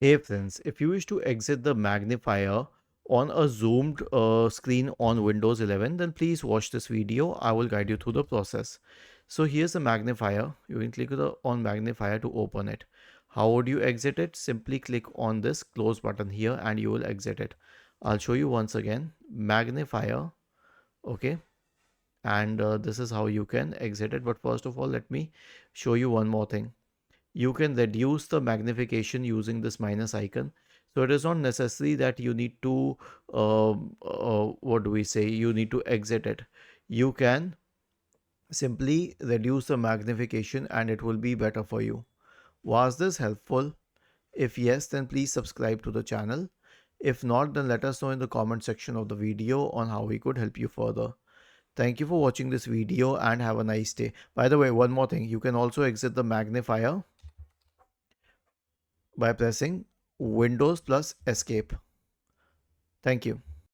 Hey friends, if you wish to exit the magnifier on a zoomed screen on Windows 11, then please watch this video. I will guide you through the process. So here's the magnifier. You can click on magnifier to open it. How would you exit it? Simply click on this close button here and you will exit it. I'll show you once again. Magnifier. Okay. And this is how you can exit it. But first of all, let me show you one more thing. You can reduce the magnification using this minus icon. So it is not necessary that you need to what do we say, you need to exit it. You can simply reduce the magnification and it will be better for you. Was this helpful? If yes, then please subscribe to the channel. If not, then let us know in the comment section of the video on how we could help you further. Thank you for watching this video and have a nice day. By the way, one more thing, you can also exit the magnifier by pressing Windows plus Escape. Thank you.